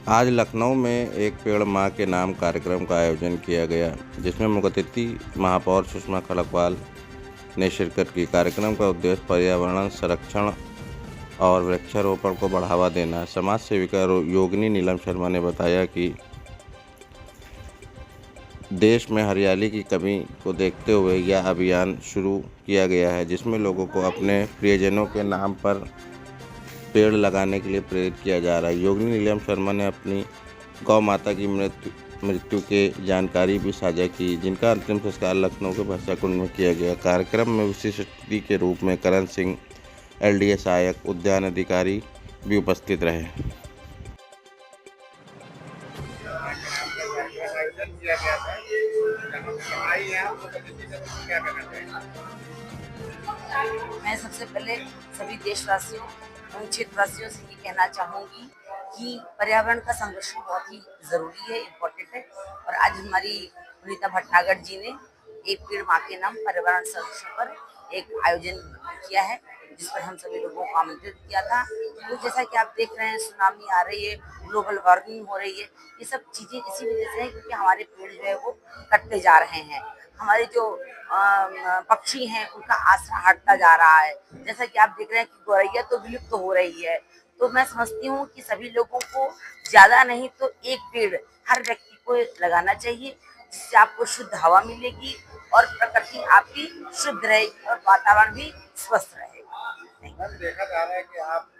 आज लखनऊ में एक पेड़ माँ के नाम कार्यक्रम का आयोजन किया गया, जिसमें मुख्य अतिथि महापौर सुषमा खलकवाल ने शिरकत की। कार्यक्रम का उद्देश्य पर्यावरण संरक्षण और वृक्षारोपण को बढ़ावा देना है। समाज सेविका योगिनी नीलम शर्मा ने बताया कि देश में हरियाली की कमी को देखते हुए यह अभियान शुरू किया गया है, जिसमें लोगों को अपने प्रियजनों के नाम पर पेड़ लगाने के लिए प्रेरित किया जा रहा है। योगिनी नीलम शर्मा ने अपनी गौ माता की मृत्यु की जानकारी भी साझा की, जिनका अंतिम संस्कार लखनऊ के भरसा कुंड में किया गया। कार्यक्रम में विशिष्ट अतिथि के रूप में करण सिंह LDA सहायक उद्यान अधिकारी भी उपस्थित रहे। मैं सबसे पहले सभी देशवासियों और क्षेत्रवासियों से ये कहना चाहूँगी कि पर्यावरण का संरक्षण बहुत ही ज़रूरी है, इम्पोर्टेंट है। और आज हमारी पुनीता भटनागर जी ने एक पेड़ माँ के नाम पर्यावरण संरक्षण पर एक आयोजन किया है, जिस पर हम सभी लोगों को आमंत्रित किया था। तो जैसा कि आप देख रहे हैं, सुनामी आ रही है, ग्लोबल वार्मिंग हो रही है, ये सब चीज़ें इसी वजह से है क्योंकि हमारे पेड़ जो है वो कटते जा रहे हैं। हमारे जो पक्षी हैं उनका आसरा हटता जा रहा है। जैसा कि आप देख रहे हैं कि गौरैया तो विलुप्त हो रही है। तो मैं समझती हूँ कि सभी लोगों को ज़्यादा नहीं तो एक पेड़ हर व्यक्ति को लगाना चाहिए, जिससे आपको शुद्ध हवा मिलेगी और प्रकृति आपकी शुद्ध रहेगी और वातावरण भी स्वस्थ रहेगा। मैम, देखा जा रहा है कि आप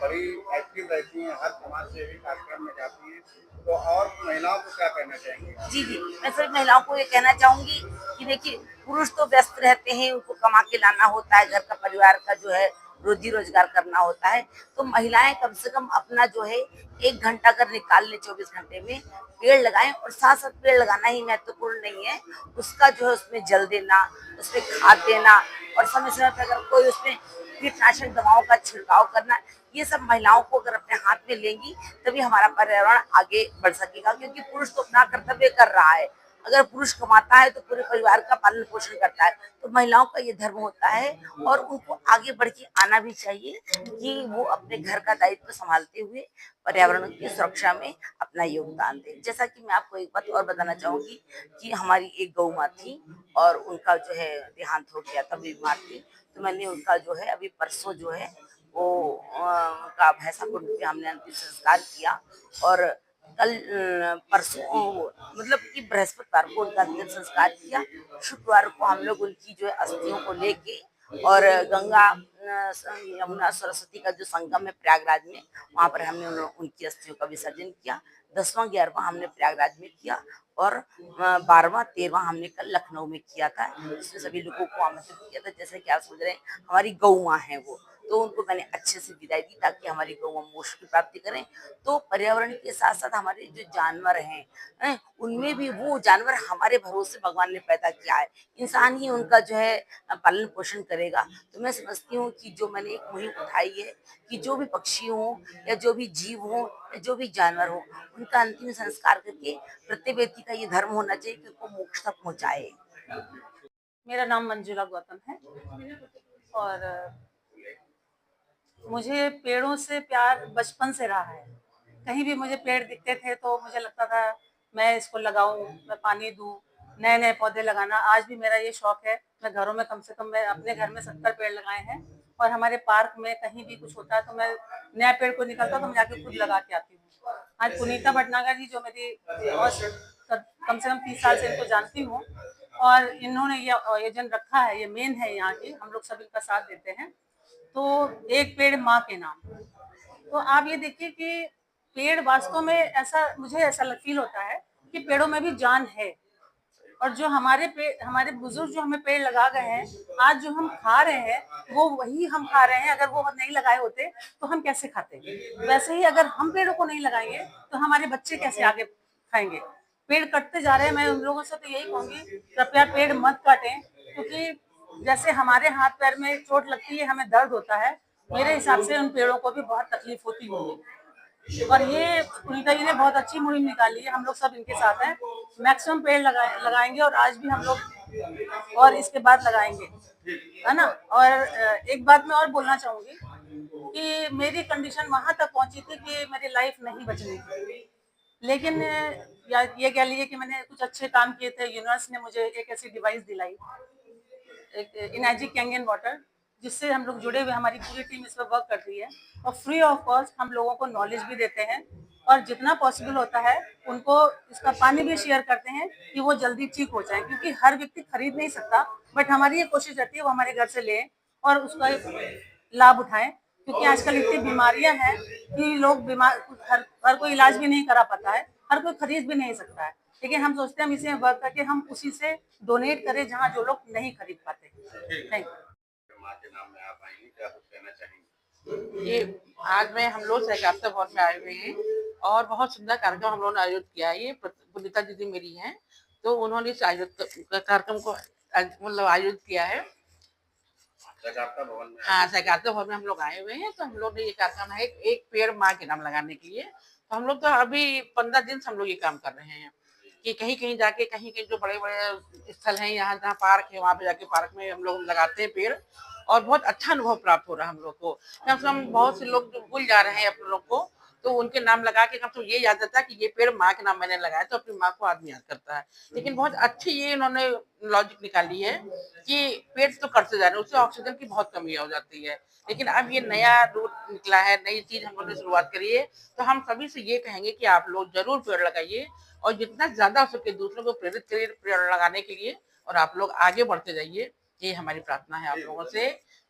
बड़ी एक्टिव रहती हैं, हर समाज सेवी कार्यक्रम में जाती हैं, तो और महिलाओं को क्या कहना चाहेंगे? जी, मैं सभी महिलाओं को ये कहना चाहूंगी कि देखिए, पुरुष तो व्यस्त रहते हैं, उनको कमा के लाना होता है, घर का परिवार का जो है रोजी रोजगार करना होता है। तो महिलाएं कम से कम अपना जो है 1 घंटा अगर निकाल ले 24 घंटे में, पेड़ लगाएं। और साथ साथ पेड़ लगाना ही महत्वपूर्ण नहीं है, उसका जो है उसमें जल देना, उसमें खाद देना और समय समय पर अगर कोई उसमें कीटनाशक दवाओं का छिड़काव करना, ये सब महिलाओं को अगर अपने हाथ में लेंगी तभी हमारा पर्यावरण आगे बढ़ सकेगा। क्योंकि पुरुष तो अपना कर्तव्य कर रहा है, अगर पुरुष कमाता है तो पूरे परिवार का पालन पोषण करता है, तो महिलाओं का ये धर्म होता है और उनको आगे बढ़ के आना भी चाहिए कि वो अपने घर का दायित्व संभालते हुए पर्यावरण की सुरक्षा में अपना योगदान दें। जैसा कि मैं आपको एक बात और बताना चाहूंगी कि हमारी एक गौ माँ थी और उनका जो है देहांत हो गया था, बीमार थी। तो मैंने उनका जो है अभी परसों जो है वो उनका भैंसा कुंड पे हमने अंतिम संस्कार किया। और कल परसों मतलब कि बृहस्पतिवार को उनका अंतिम संस्कार किया। शुक्रवार को हम लोग उनकी जो है अस्थियों को लेके और गंगा यमुना सरस्वती का जो संगम है प्रयागराज में, वहां पर हमने उनकी अस्थियों का विसर्जन किया। 10वां 11वां हमने प्रयागराज में किया और 12वां 13वां हमने कल लखनऊ में किया था, जिसमें सभी लोगों को आमंत्रित किया था। जैसे कि आप समझ रहे हैं, हमारी गौ माँ है वो, तो उनको मैंने अच्छे से विदाई दी ताकि हमारी गौ माँ मोक्ष की प्राप्ति करें। तो पर्यावरण के साथ साथ हमारे जो जानवर हैं, उनमें भी वो जानवर हमारे भरोसे भगवान ने पैदा किया है, इंसान ही उनका जो है पालन पोषण करेगा। तो मैं समझती हूँ कि जो मैंने एक मुहिम उठाई है कि जो भी पक्षी हो या जो भी जीव हो या जो भी जानवर हो, उनका अंतिम संस्कार करके प्रत्येक व्यक्ति का ये धर्म होना चाहिए कि उनको मोक्ष तक पहुँचाए। मेरा नाम मंजुला गौतम है और मुझे पेड़ों से प्यार बचपन से रहा है। कहीं भी मुझे पेड़ दिखते थे तो मुझे लगता था मैं इसको लगाऊं, मैं पानी दूं, नए नए पौधे लगाना। आज भी मेरा ये शौक है। मैं घरों में कम से कम, मैं अपने घर में 70 पेड़ लगाए हैं और हमारे पार्क में कहीं भी कुछ होता है तो मैं नया पेड़ को निकलता तो मैं जाके खुद लगा के आती हूँ। आज पुनीता भटनागर जी, जो मेरी और कम से कम 30 साल से इनको जानती हूँ और इन्होंने ये आयोजन रखा है, ये मेन है यहाँ की, हम लोग सब इनका साथ देते हैं। तो एक पेड़ माँ के नाम, तो आप ये देखिए कि पेड़ वास्तव में ऐसा, मुझे ऐसा फील होता है कि पेड़ों में भी जान है। और जो हमारे बुजुर्ग जो हमें पेड़ लगा गए हैं, आज जो हम खा रहे हैं वो वही हम खा रहे हैं। अगर वो नहीं लगाए होते तो हम कैसे खाते? वैसे ही अगर हम पेड़ों को नहीं लगाएंगे तो हमारे बच्चे कैसे आगे खाएंगे? पेड़ कटते जा रहे हैं। मैं उन लोगों से तो यही कहूंगी, कृपया पेड़ मत काटें, क्योंकि जैसे हमारे हाथ पैर में चोट लगती है, हमें दर्द होता है, मेरे हिसाब से उन पेड़ों को भी बहुत तकलीफ होती होगी। और ये पुनीता जी ने बहुत अच्छी मुहिम निकाली है, हम लोग सब इनके साथ हैं। मैक्सिमम पेड़ लगाएंगे और आज भी हम लोग और इसके बाद लगाएंगे, है ना। और एक बात मैं और बोलना चाहूंगी कि मेरी कंडीशन वहां तक पहुंची थी कि मेरी लाइफ नहीं बच रही थी। लेकिन या ये कह लीजिए कि मैंने कुछ अच्छे काम किए थे। यूनिवर्स ने मुझे एक ऐसी डिवाइस दिलाई, एक इनर्जी कैंगन वाटर, जिससे हम लोग जुड़े हुए, हमारी पूरी टीम इस पर वर्क कर रही है और फ्री ऑफ कॉस्ट हम लोगों को नॉलेज भी देते हैं और जितना पॉसिबल होता है उनको इसका पानी भी शेयर करते हैं कि वो जल्दी ठीक हो जाए, क्योंकि हर व्यक्ति खरीद नहीं सकता। बट हमारी ये कोशिश रहती है वो हमारे घर से ले और उसका लाभ उठाएं, क्योंकि आजकल इतनी बीमारियां हैं कि लोग बीमार, हर कोई इलाज भी नहीं करा पाता है, हर कोई खरीद भी नहीं सकता है। लेकिन हम सोचते हैं हम इसी में वर्क करके हम उसी से डोनेट करें जहाँ जो लोग नहीं खरीद पाते। Thank you. माँ के नाम में आप आएंगे, क्या कुछ कहना चाहेंगे? ये आज में हम लोग सहकारिता भवन में आए हुए हैं और बहुत सुंदर कार्यक्रम हम लोगों ने आयोजित किया है। ये पुनीता दीदी मेरी हैं, तो उन्होंने इस कार्यक्रम को मतलब आयोजित किया है। सहकारिता भवन में हाँ, सहकारिता भवन में हम लोग आए हुए हैं, तो हम लोग ने ये कार्यक्रम है एक पेड़ माँ के नाम लगाने के लिए। तो हम लोग तो अभी 15 दिन से हम लोग ये काम कर रहे हैं कि कहीं कहीं जाके, कहीं कहीं जो बड़े बड़े स्थल हैं, यहाँ जहाँ पार्क है वहाँ पे जाके पार्क में हम लोग लगाते हैं पेड़ और बहुत अच्छा अनुभव प्राप्त हो रहा है हम लोग को। कम से कम बहुत से लोग जो भूल जा रहे हैं अपने लोग को, तो उनके नाम लगा के कम से ये याद रहता है कि ये पेड़ माँ के नाम मैंने लगाया, तो अपनी माँ को आदमी याद करता है। लेकिन बहुत अच्छी ये इन्होंने लॉजिक निकाली है कि पेड़ तो कटते जा रहे हैं, उससे ऑक्सीजन की बहुत कमी हो जाती है। लेकिन अब ये नया रूट निकला है, नई चीज हम लोगों ने शुरुआत करी है, तो हम सभी से ये कहेंगे कि आप लोग जरूर पेड़ लगाइए और जितना ज्यादा हो सके दूसरों को प्रेरित करिए पेड़ लगाने के लिए और आप लोग आगे बढ़ते जाइए। ये हमारी प्रार्थना है आप लोगों से,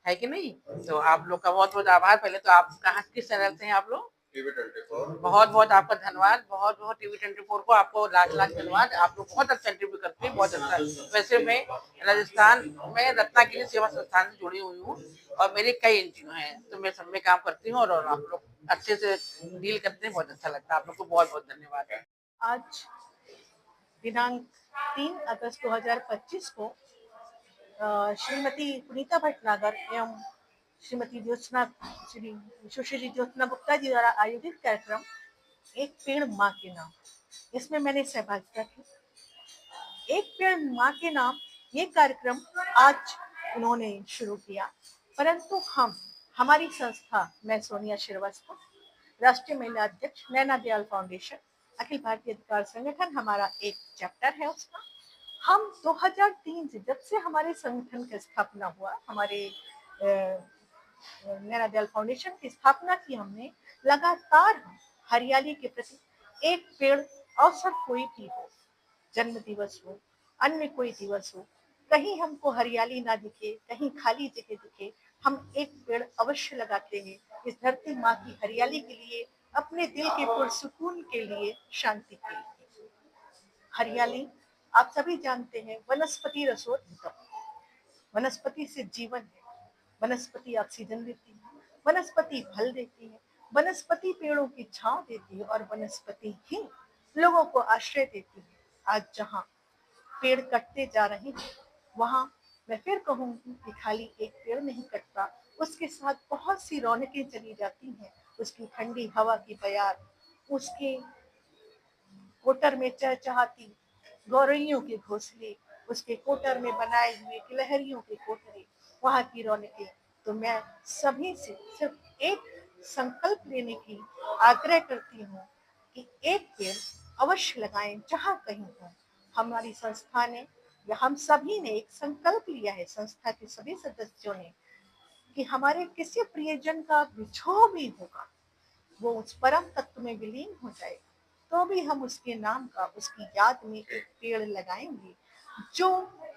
है कि नहीं? तो आप लोग का बहुत बहुत आभार। पहले तो आप कहाँ किस चैनल से हैं आप लोग? टीवी 24। बहुत बहुत आपका धन्यवाद, बहुत बहुत टीवी 24 को आपको लाख लाख धन्यवाद। आप लोग बहुत अच्छा इंटरव्यू करते हैं, बहुत अच्छा। वैसे मैं राजस्थान में रत्नागिरी सेवा संस्थान से जुड़ी हुई हूँ और मेरे कई एनजीओ हैं, तो मैं सब में काम करती हूँ और आप लोग अच्छे से डील करते हैं, बहुत अच्छा लगता है। आप लोग को बहुत बहुत धन्यवाद। आज दिनांक 3 अगस्त 2025 को श्रीमती पुनीता भटनागर एवं श्री सुश्री ज्योत्सना गुप्ता जी द्वारा आयोजित कार्यक्रम एक पेड़ माँ के नाम, इसमें मैंने सहभागिता की। एक पेड़ माँ के नाम ये कार्यक्रम आज उन्होंने शुरू किया, परंतु हमारी संस्था, मैं सोनिया श्रीवास्तव, राष्ट्रीय महिला अध्यक्ष, नैना दयाल फाउंडेशन, अखिल भारतीय अधिकार संगठन, हमारा एक चैप्टर है उसका। हम 2003 से, जब से हमारे संगठन की स्थापना हुआ, हमारे नैना दयाल फाउंडेशन की स्थापना की हमने, लगातार हरियाली के प्रति एक पेड़, अवसर कोई भी हो, जन्म दिवस हो, अन्य कोई दिवस हो, कहीं हमको हरियाली ना दिखे, कहीं खाली जगह दिखे, हम एक पेड़ अवश्य लगाते हैं। इस धरती माँ की हरियाली के लिए, अपने दिल के पुरसुकून के लिए, शांति के लिए। हरियाली आप सभी जानते हैं, वनस्पति रसोत्तम, वनस्पति से जीवन है। वनस्पति ऑक्सीजन देती है, वनस्पति फल देती है, वनस्पति पेड़ों की छांव देती है और वनस्पति ही लोगों को आश्रय देती है। आज जहाँ पेड़ कटते जा रहे हैं, वहाँ मैं फिर कहूंगी कि खाली एक पेड़ नहीं कटता, उसके साथ बहुत सी रौनकें चली जाती हैं। उसकी ठंडी हवा की बयार, उसके कोटर में चहचहाती गौरैयों के घोंसले, उसके कोटर में बनाए हुए गिलहरियों के कोटरे, वहाँ की रौनकें। तो मैं सभी से सिर्फ एक संकल्प लेने की आग्रह करती हूँ कि एक पेड़ अवश्य लगाएं जहाँ कहीं हो। हमारी संस्था ने या हम सभी ने एक संकल्प लिया है, संस्था के सभी सदस्यों ने, कि हमारे किसी प्रियजन का बिछोह भी होगा, वो उस परम तत्व में विलीन हो जाएगा, तो भी हम उसके नाम का, उसकी याद में एक पेड़ लगाएंगे, जो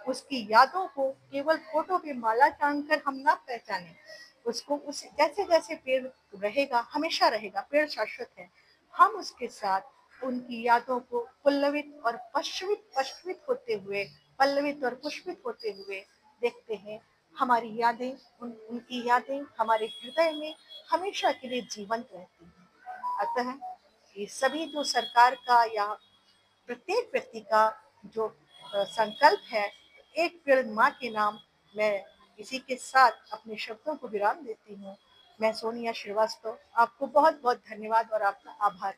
उसकी यादों को केवल फोटो पे माला टांगकर हम ना पहचाने, उसको उस जैसे जैसे पेड़ रहेगा, हमेशा रहेगा, पेड़ शाश्वत है, हम उसके साथ उनकी यादों को पल्लवित और पुष्पित होते हुए, पल्लवित और पुष्पित होते हुए देखते हैं। हमारी यादें, उनकी यादें हमारे हृदय में हमेशा के लिए जीवंत रहती हैं। अतः ये सभी जो सरकार का या प्रत्येक व्यक्ति का जो संकल्प है, एक पेड़ माँ के नाम, मैं इसी के साथ अपने शब्दों को विराम देती हूँ। मैं सोनिया श्रीवास्तव आपको बहुत बहुत धन्यवाद और आपका आभार